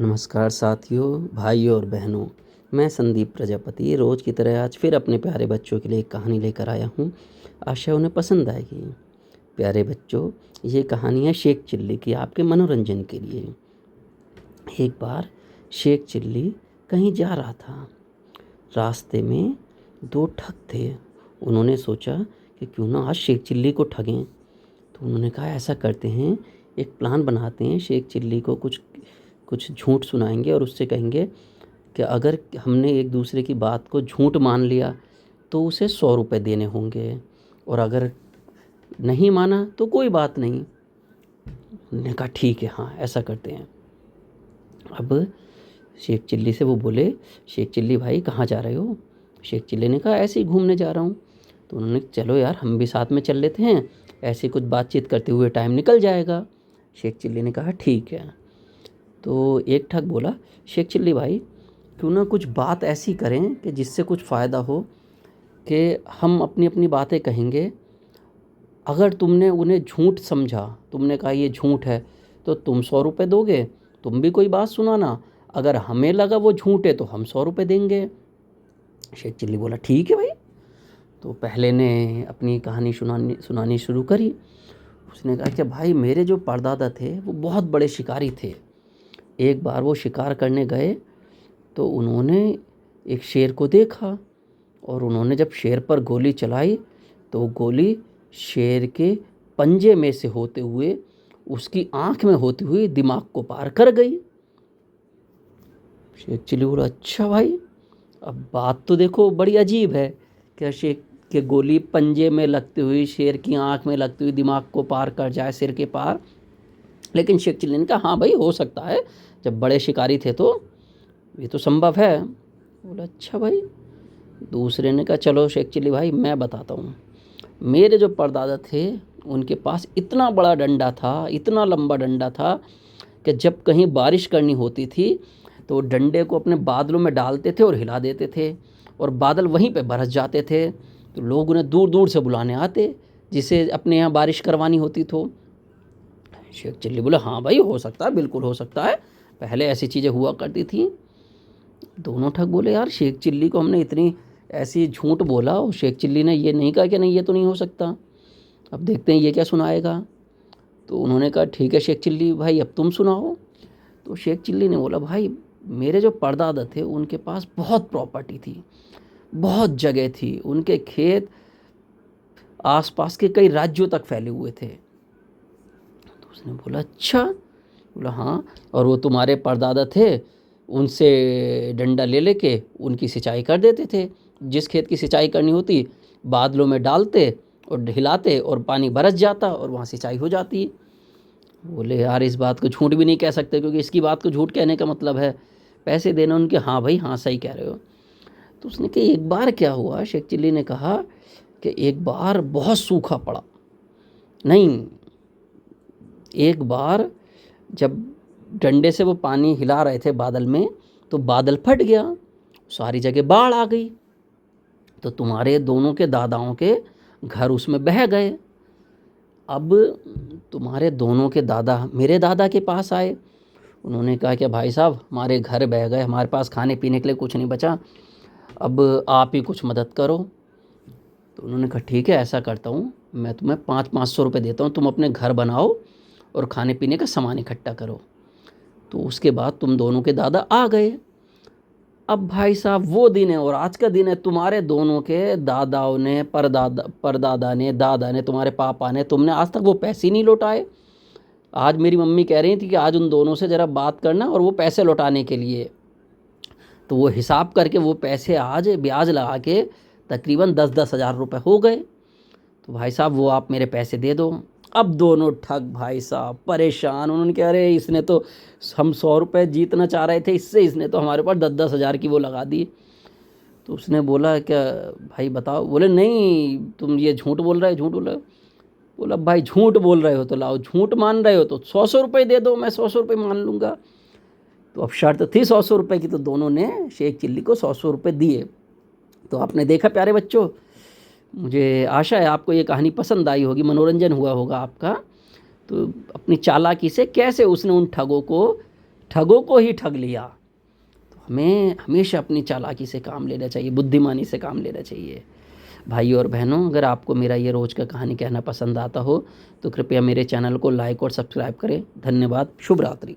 नमस्कार साथियों, भाइयों और बहनों। मैं संदीप प्रजापति रोज़ की तरह आज फिर अपने प्यारे बच्चों के लिए एक कहानी लेकर आया हूँ। आशा उन्हें पसंद आएगी। प्यारे बच्चों, ये कहानी है शेख चिल्ली की, आपके मनोरंजन के लिए। एक बार शेख चिल्ली कहीं जा रहा था। रास्ते में दो ठग थे। उन्होंने सोचा कि क्यों ना आज शेख चिल्ली को ठगें। तो उन्होंने कहा ऐसा करते हैं, एक प्लान बनाते हैं। शेख चिल्ली को कुछ कुछ झूठ सुनाएंगे और उससे कहेंगे कि अगर हमने एक दूसरे की बात को झूठ मान लिया तो उसे 100 रुपये देने होंगे, और अगर नहीं माना तो कोई बात नहीं। उन्होंने कहा ठीक है, हाँ ऐसा करते हैं। अब शेख चिल्ली से वो बोले, शेख चिल्ली भाई कहाँ जा रहे हो? शेख चिल्ली ने कहा ऐसे ही घूमने जा रहा हूँ। तो उन्होंने चलो यार हम भी साथ में चल लेते हैं, ऐसे कुछ बातचीत करते हुए टाइम निकल जाएगा। शेख चिल्ली ने कहा ठीक है। तो एक ठग बोला, शेख चिल्ली भाई क्यों ना कुछ बात ऐसी करें कि जिससे कुछ फ़ायदा हो, कि हम अपनी अपनी बातें कहेंगे। अगर तुमने उन्हें झूठ समझा, तुमने कहा ये झूठ है, तो तुम 100 रुपये दोगे, तुम भी कोई बात सुनाना। अगर हमें लगा वो झूठ है तो हम 100 रुपये देंगे। शेख चिल्ली बोला ठीक है भाई। तो पहले ने अपनी कहानी सुनानी सुनानी शुरू करी। उसने कहा कि भाई मेरे जो परदादा थे वो बहुत बड़े शिकारी थे। एक बार वो शिकार करने गए तो उन्होंने एक शेर को देखा, और उन्होंने जब शेर पर गोली चलाई तो वो गोली शेर के पंजे में से होते हुए उसकी आंख में होती हुई दिमाग को पार कर गई। शेख चिल्ली बोला अच्छा भाई, अब बात तो देखो बड़ी अजीब है, क्या शेर के गोली पंजे में लगती हुई शेर की आंख में लगती हुई दिमाग को पार कर जाए, सिर के पार। लेकिन शेख चिल्ली ने कहा हाँ भाई हो सकता है, जब बड़े शिकारी थे तो ये तो संभव है। बोला अच्छा भाई। दूसरे ने कहा चलो शेख चिल्ली भाई मैं बताता हूँ। मेरे जो परदादा थे उनके पास इतना बड़ा डंडा था, इतना लंबा डंडा था, कि जब कहीं बारिश करनी होती थी तो डंडे को अपने बादलों में डालते थे और हिला देते थे, और बादल वहीं पे बरस जाते थे। तो लोग उन्हें दूर दूर से बुलाने आते, जिसे अपने यहाँ बारिश करवानी होती। तो शेख चिल्ली बोले हाँ भाई हो सकता है, बिल्कुल हो सकता है, पहले ऐसी चीज़ें हुआ करती थी। दोनों ठग बोले यार शेख चिल्ली को हमने इतनी ऐसी झूठ बोला और शेख चिल्ली ने ये नहीं कहा कि नहीं ये तो नहीं हो सकता, अब देखते हैं ये क्या सुनाएगा। तो उन्होंने कहा ठीक है शेख चिल्ली भाई अब तुम सुनाओ। तो शेख चिल्ली ने बोला भाई मेरे जो परदादा थे उनके पास बहुत प्रॉपर्टी थी, बहुत जगह थी, उनके खेत आसपास के कई राज्यों तक फैले हुए थे। तो उसने बोला अच्छा। बोला हाँ, और वो तुम्हारे परदादा थे उनसे डंडा ले लेके उनकी सिंचाई कर देते थे। जिस खेत की सिंचाई करनी होती बादलों में डालते और हिलाते और पानी बरस जाता और वहाँ सिंचाई हो जाती। बोले यार इस बात को झूठ भी नहीं कह सकते, क्योंकि इसकी बात को झूठ कहने का मतलब है पैसे देना। उनके हाँ भाई हाँ सही कह रहे हो। तो उसने कहा एक बार क्या हुआ, शेख चिल्ली ने कहा कि एक बार बहुत सूखा पड़ा। नहीं, एक बार जब डंडे से वो पानी हिला रहे थे बादल में तो बादल फट गया, सारी जगह बाढ़ आ गई। तो तुम्हारे दोनों के दादाओं के घर उसमें बह गए। अब तुम्हारे दोनों के दादा मेरे दादा के पास आए। उन्होंने कहा कि भाई साहब हमारे घर बह गए, हमारे पास खाने पीने के लिए कुछ नहीं बचा, अब आप ही कुछ मदद करो। तो उन्होंने कहा ठीक है ऐसा करता हूँ, मैं तुम्हें 500-500 रुपये देता हूँ, तुम अपने घर बनाओ और खाने पीने का सामान इकट्ठा करो। तो उसके बाद तुम दोनों के दादा आ गए। अब भाई साहब वो दिन है और आज का दिन है, तुम्हारे दोनों के दादाओं ने परदादा ने दादा ने तुम्हारे पापा ने तुमने आज तक वो पैसे ही नहीं लौटाए। आज मेरी मम्मी कह रही थी कि आज उन दोनों से ज़रा बात करना और वो पैसे लौटाने के लिए। तो वो हिसाब करके वो पैसे आज ब्याज लगा के तकरीबन 10-10 हज़ार रुपये हो गए। तो भाई साहब वो आप मेरे पैसे दे दो। अब दोनों ठग भाई साहब परेशान, उन्होंने कहा अरे इसने तो हम 100 रुपये जीतना चाह रहे थे इससे, इसने तो हमारे पास 10-10 हज़ार की वो लगा दी। तो उसने बोला क्या भाई बताओ। बोले नहीं तुम ये झूठ बोल रहे हो, झूठ बोल रहे हो। बोला भाई झूठ बोल रहे हो तो लाओ, झूठ मान रहे हो तो 100-100 रुपये दे दो, मैं 100-100 रुपये मान लूँगा। तो अब शर्त थी 100-100 रुपये की, तो दोनों ने शेख चिल्ली को 100-100 रुपये दिए। तो आपने देखा प्यारे बच्चों, मुझे आशा है आपको ये कहानी पसंद आई होगी, मनोरंजन हुआ होगा आपका। तो अपनी चालाकी से कैसे उसने उन ठगों को ठगों को ही ठग लिया। तो हमें हमेशा अपनी चालाकी से काम लेना चाहिए, बुद्धिमानी से काम लेना चाहिए। भाइयों और बहनों, अगर आपको मेरा ये रोज़ का कहानी कहना पसंद आता हो तो कृपया मेरे चैनल को लाइक और सब्सक्राइब करें। धन्यवाद। शुभ रात्रि।